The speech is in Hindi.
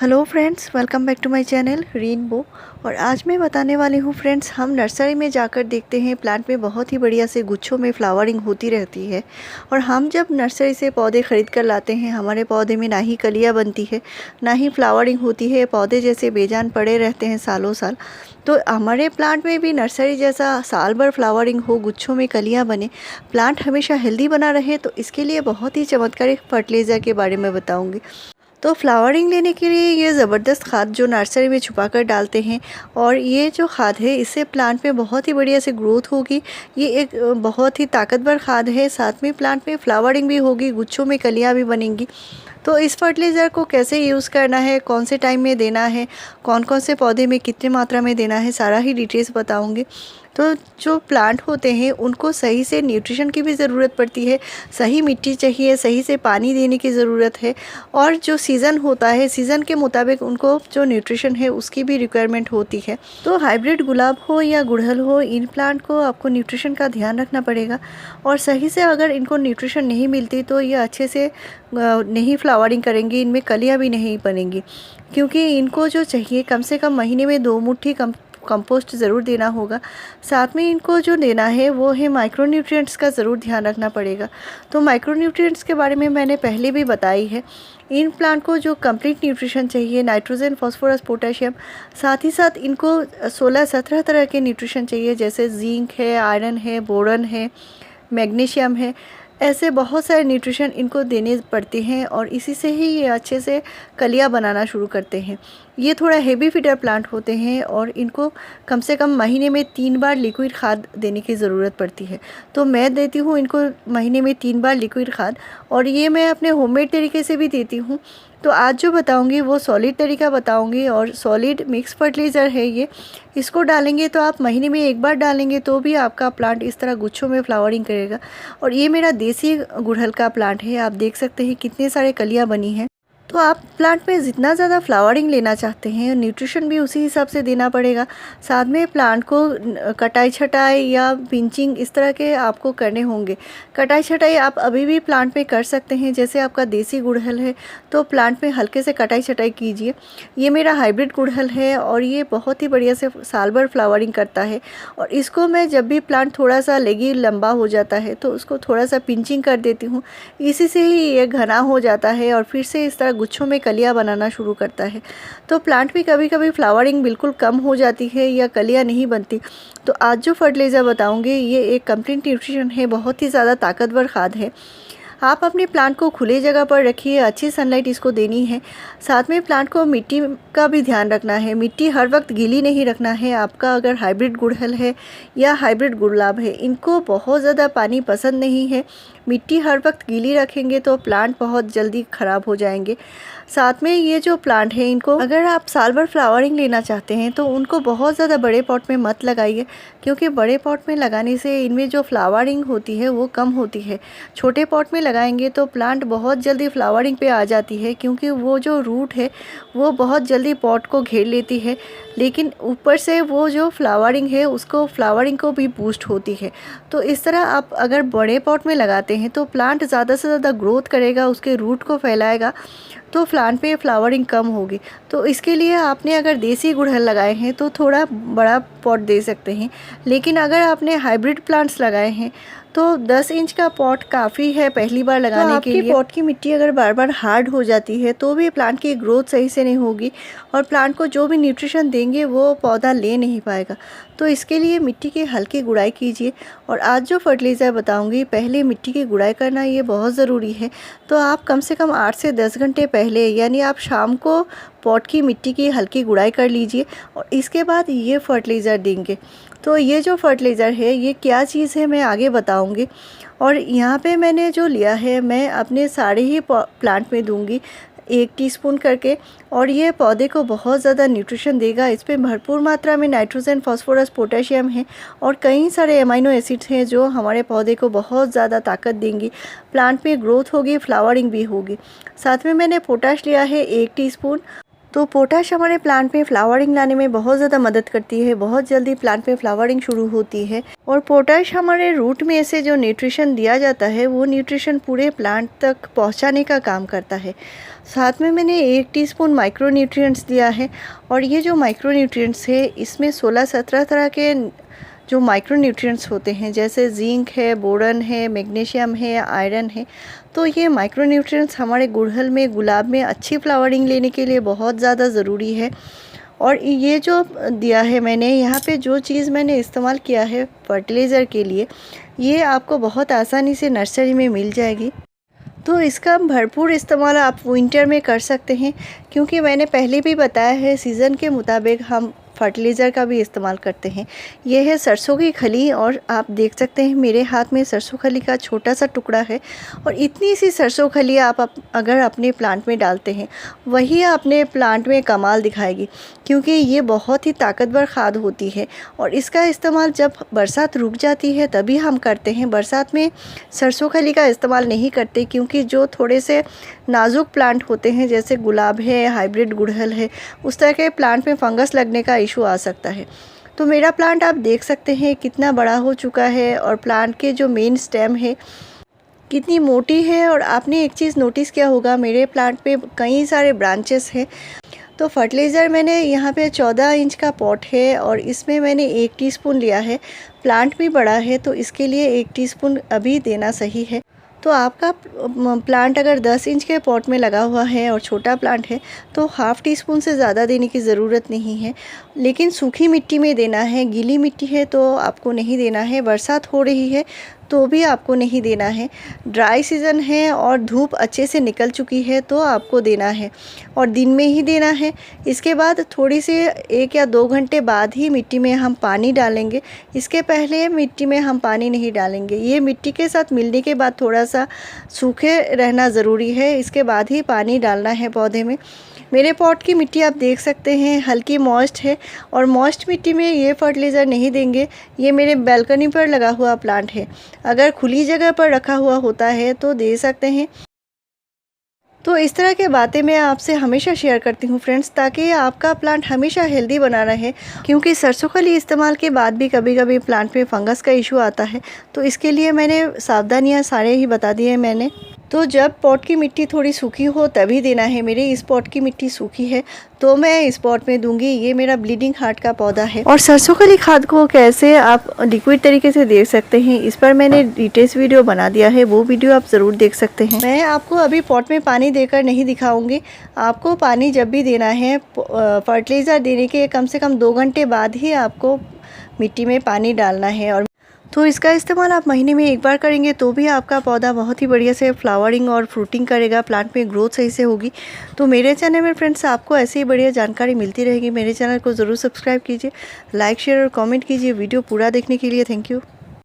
Hello friends, welcome back to my channel rainbow. और आज मैं बताने वाली हूँ फ्रेंड्स, हम नर्सरी में जाकर देखते हैं प्लांट में बहुत ही बढ़िया से गुच्छों में फ्लावरिंग होती रहती है। और हम जब नर्सरी से पौधे ख़रीद कर लाते हैं, हमारे पौधे में ना ही कलियाँ बनती है ना ही फ्लावरिंग होती है, पौधे जैसे बेजान पड़े रहते हैं सालों साल। तो हमारे प्लांट में भी नर्सरी जैसा साल भर फ्लावरिंग हो, गुच्छों में कलियाँ बने, प्लांट हमेशा हेल्दी बना रहे, तो इसके लिए बहुत ही चमत्कारी फर्टिलाइज़र के बारे में बताऊँगी। तो फ्लावरिंग लेने के लिए ये ज़बरदस्त खाद जो नर्सरी में छुपा कर डालते हैं, और ये जो खाद है इससे प्लांट में बहुत ही बढ़िया से ग्रोथ होगी। ये एक बहुत ही ताकतवर खाद है, साथ में प्लांट में फ्लावरिंग भी होगी, गुच्छों में कलियाँ भी बनेंगी। तो इस फर्टिलाइज़र को कैसे यूज़ करना है, कौन से टाइम में देना है, कौन कौन से पौधे में कितनी मात्रा में देना है, सारा ही डिटेल्स बताऊंगी। तो जो प्लांट होते हैं उनको सही से न्यूट्रिशन की भी ज़रूरत पड़ती है, सही मिट्टी चाहिए, सही से पानी देने की ज़रूरत है, और जो सीज़न होता है सीज़न के मुताबिक उनको जो न्यूट्रिशन है उसकी भी रिक्वायरमेंट होती है। तो हाइब्रिड गुलाब हो या गुड़हल हो, इन प्लांट को आपको न्यूट्रिशन का ध्यान रखना पड़ेगा। और सही से अगर इनको न्यूट्रिशन नहीं मिलती तो ये अच्छे से नहीं फ्लावरिंग करेंगी, इनमें कलियाँ भी नहीं बनेंगी। क्योंकि इनको जो चाहिए कम से कम महीने में 2 मुट्ठी कंपोस्ट ज़रूर देना होगा। साथ में इनको जो देना है वो है माइक्रोन्यूट्रिएंट्स का ज़रूर ध्यान रखना पड़ेगा। तो माइक्रोन्यूट्रिएंट्स के बारे में मैंने पहले भी बताई है। इन प्लांट को जो कंप्लीट न्यूट्रिशन चाहिए, नाइट्रोजन, फास्फोरस, पोटेशियम, साथ ही साथ इनको 16-17 तरह के न्यूट्रिशन चाहिए, जैसे जिंक है, आयरन है, बोरन है, मैग्नीशियम है। ऐसे बहुत सारे न्यूट्रिशन इनको देने पड़ते हैं, और इसी से ही ये अच्छे से कलियाँ बनाना शुरू करते हैं। ये थोड़ा हेवी फीडर प्लांट होते हैं, और इनको कम से कम महीने में 3 बार लिक्विड खाद देने की ज़रूरत पड़ती है। तो मैं देती हूँ इनको महीने में 3 बार लिक्विड खाद, और ये मैं अपने होममेड तरीके से भी देती हूँ। तो आज जो बताऊँगी वो सॉलिड तरीका बताऊँगी, और सॉलिड मिक्स फर्टिलाइज़र है ये। इसको डालेंगे तो आप महीने में 1 बार डालेंगे तो भी आपका प्लांट इस तरह गुच्छों में फ्लावरिंग करेगा। और ये मेरा देसी गुड़हल का प्लांट है, आप देख सकते हैं कितने सारे कलियाँ बनी हैं। तो आप प्लांट में जितना ज़्यादा फ्लावरिंग लेना चाहते हैं, न्यूट्रिशन भी उसी हिसाब से देना पड़ेगा। साथ में प्लांट को कटाई छटाई या पिंचिंग इस तरह के आपको करने होंगे। कटाई छटाई आप अभी भी प्लांट में कर सकते हैं, जैसे आपका देसी गुड़हल है तो प्लांट में हल्के से कटाई छटाई कीजिए। ये मेरा हाइब्रिड गुड़हल है, और ये बहुत ही बढ़िया से साल भर फ्लावरिंग करता है। और इसको मैं जब भी प्लांट थोड़ा सा लेगी लंबा हो जाता है तो उसको थोड़ा सा पिंचिंग कर देती हूँ, इसी से ही ये घना हो जाता है और फिर से इस तरह गुच्छों में कलियां बनाना शुरू करता है। तो प्लांट भी कभी कभी फ्लावरिंग बिल्कुल कम हो जाती है या कलियां नहीं बनती। तो आज जो फर्टिलाइज़र बताऊंगी ये एक कंप्लीट न्यूट्रिशन है, बहुत ही ज़्यादा ताकतवर खाद है। आप अपने प्लांट को खुले जगह पर रखिए, अच्छी सनलाइट इसको देनी है। साथ में प्लांट को मिट्टी का भी ध्यान रखना है, मिट्टी हर वक्त गीली नहीं रखना है। आपका अगर हाइब्रिड गुड़हल है या हाइब्रिड गुलाब है, इनको बहुत ज़्यादा पानी पसंद नहीं है। मिट्टी हर वक्त गीली रखेंगे तो प्लांट बहुत जल्दी ख़राब हो जाएंगे। साथ में ये जो प्लांट है, इनको अगर आप साल भर फ्लावरिंग लेना चाहते हैं तो उनको बहुत ज़्यादा बड़े पॉट में मत लगाइए, क्योंकि बड़े पॉट में लगाने से इनमें जो फ्लावरिंग होती है वो कम होती है। छोटे पॉट में लगाएंगे तो प्लांट बहुत जल्दी फ्लावरिंग पे आ जाती है, क्योंकि वो जो रूट है वो बहुत जल्दी पॉट को घेर लेती है, लेकिन ऊपर से वो जो फ्लावरिंग है उसको फ्लावरिंग को भी बूस्ट होती है। तो इस तरह आप अगर बड़े पॉट में लगाते हैं तो प्लांट ज़्यादा से ज़्यादा ग्रोथ करेगा, उसके रूट को फैलाएगा, तो प्लांट पे फ्लावरिंग कम होगी। तो इसके लिए आपने अगर देसी गुड़हल लगाए हैं तो थोड़ा बड़ा पॉट दे सकते हैं, लेकिन अगर आपने हाइब्रिड प्लांट्स लगाए हैं तो 10 इंच का पॉट काफ़ी है पहली बार लगाने के लिए। पॉट की मिट्टी अगर बार बार हार्ड हो जाती है तो भी प्लांट की ग्रोथ सही से नहीं होगी, और प्लांट को जो भी न्यूट्रिशन देंगे वो पौधा ले नहीं पाएगा। तो इसके लिए मिट्टी की हल्की गुड़ाई कीजिए। और आज जो फर्टिलाइज़र बताऊंगी, पहले मिट्टी की गुड़ाई करना ये बहुत ज़रूरी है। तो आप कम से कम 8 से 10 घंटे पहले, यानी आप शाम को पॉट की मिट्टी की हल्की गुड़ाई कर लीजिए, और इसके बाद ये फर्टिलाइज़र देंगे। तो ये जो फर्टिलाइज़र है ये क्या चीज़ है मैं आगे बताऊंगी। और यहाँ पे मैंने जो लिया है मैं अपने सारे ही प्लांट में दूंगी 1 टीस्पून करके, और ये पौधे को बहुत ज़्यादा न्यूट्रिशन देगा। इस पे भरपूर मात्रा में नाइट्रोजन, फास्फोरस, पोटेशियम है, और कई सारे अमीनो एसिड्स हैं जो हमारे पौधे को बहुत ज़्यादा ताकत देंगी। प्लांट में ग्रोथ होगी, फ्लावरिंग भी होगी। साथ में मैंने पोटाश लिया है 1 टीस्पून, तो पोटाश हमारे प्लांट में फ्लावरिंग लाने में बहुत ज़्यादा मदद करती है, बहुत जल्दी प्लांट में फ्लावरिंग शुरू होती है। और पोटाश हमारे रूट में से जो न्यूट्रिशन दिया जाता है वो न्यूट्रिशन पूरे प्लांट तक पहुंचाने का काम करता है। साथ में मैंने 1 टीस्पून माइक्रो न्यूट्रिएंट्स दिया है और ये जो माइक्रो न्यूट्रिएंट्स है इसमें 16-17 तरह के जो माइक्रो न्यूट्रिएंट्स होते हैं, जैसे जिंक है, बोरन है, मैग्नीशियम है, आयरन है। तो ये माइक्रो न्यूट्रिएंट्स हमारे गुड़हल में, गुलाब में अच्छी फ्लावरिंग लेने के लिए बहुत ज़्यादा ज़रूरी है। और ये जो दिया है मैंने यहाँ पे, जो चीज़ मैंने इस्तेमाल किया है फर्टिलाइज़र के लिए, ये आपको बहुत आसानी से नर्सरी में मिल जाएगी। तो इसका भरपूर इस्तेमाल आप विंटर में कर सकते हैं, क्योंकि मैंने पहले भी बताया है सीज़न के मुताबिक हम फर्टिलाइज़र का भी इस्तेमाल करते हैं। ये है सरसों की खली और आप देख सकते हैं मेरे हाथ में सरसों खली का छोटा सा टुकड़ा है। और इतनी सी सरसों खली आप अगर अपने प्लांट में डालते हैं वही अपने प्लांट में कमाल दिखाएगी, क्योंकि ये बहुत ही ताकतवर खाद होती है। और इसका इस्तेमाल जब बरसात रुक जाती है तभी हम करते हैं। बरसात में सरसों खली का इस्तेमाल नहीं करते, क्योंकि जो थोड़े से नाजुक प्लांट होते हैं जैसे गुलाब है, हाइब्रिड गुड़हल है, उस तरह के प्लांट में फंगस लगने का इशू आ सकता है। तो मेरा प्लांट आप देख सकते हैं कितना बड़ा हो चुका है और प्लांट के जो मेन स्टेम है कितनी मोटी है। और आपने एक चीज़ नोटिस किया होगा, मेरे प्लांट पे कई सारे ब्रांचेस हैं। तो फर्टिलाइज़र मैंने यहाँ पे 14 इंच का पॉट है और इसमें मैंने 1 टीस्पून लिया है। प्लांट भी बड़ा है तो इसके लिए 1 टीस्पून अभी देना सही है। तो आपका प्लांट अगर 10 इंच के पॉट में लगा हुआ है और छोटा प्लांट है तो हाफ़ टीस्पून से ज़्यादा देने की ज़रूरत नहीं है। लेकिन सूखी मिट्टी में देना है, गीली मिट्टी है तो आपको नहीं देना है, बरसात हो रही है तो भी आपको नहीं देना है, ड्राई सीज़न है और धूप अच्छे से निकल चुकी है तो आपको देना है और दिन में ही देना है। इसके बाद थोड़ी सी 1 या 2 घंटे बाद ही मिट्टी में हम पानी डालेंगे। इसके पहले मिट्टी में हम पानी नहीं डालेंगे। ये मिट्टी के साथ मिलने के बाद थोड़ा सा सूखे रहना ज़रूरी है, इसके बाद ही पानी डालना है पौधे में। मेरे पॉट की मिट्टी आप देख सकते हैं हल्की मॉइस्ट है और मॉइस्ट मिट्टी में ये फर्टिलाइज़र नहीं देंगे। ये मेरे बालकनी पर लगा हुआ प्लांट है, अगर खुली जगह पर रखा हुआ होता है तो दे सकते हैं। तो इस तरह के बातें मैं आपसे हमेशा शेयर करती हूँ फ्रेंड्स, ताकि आपका प्लांट हमेशा हेल्दी बना रहे। क्योंकि सरसों खली इस्तेमाल के बाद भी कभी कभी प्लांट में फंगस का इशू आता है, तो इसके लिए मैंने सावधानियाँ सारे ही बता दिए मैंने। तो जब पॉट की मिट्टी थोड़ी सूखी हो तभी देना है। मेरे इस पॉट की मिट्टी सूखी है तो मैं इस पॉट में दूंगी। ये मेरा ब्लीडिंग हार्ट का पौधा है। और सरसों खली खाद को कैसे आप लिक्विड तरीके से दे सकते हैं, इस पर मैंने डिटेल्स वीडियो बना दिया है, वो वीडियो आप ज़रूर देख सकते हैं। मैं आपको अभी पॉट में पानी देकर नहीं दिखाऊंगी। आपको पानी जब भी देना है फर्टिलाइज़र देने के कम से कम 2 घंटे बाद ही आपको मिट्टी में पानी डालना है। और तो इसका इस्तेमाल आप महीने में 1 बार करेंगे तो भी आपका पौधा बहुत ही बढ़िया से फ्लावरिंग और फ्रूटिंग करेगा, प्लांट में ग्रोथ सही से होगी। तो मेरे चैनल में फ्रेंड्स आपको ऐसी ही बढ़िया जानकारी मिलती रहेगी। मेरे चैनल को ज़रूर सब्सक्राइब कीजिए, लाइक शेयर और कमेंट कीजिए। वीडियो पूरा देखने के लिए थैंक यू।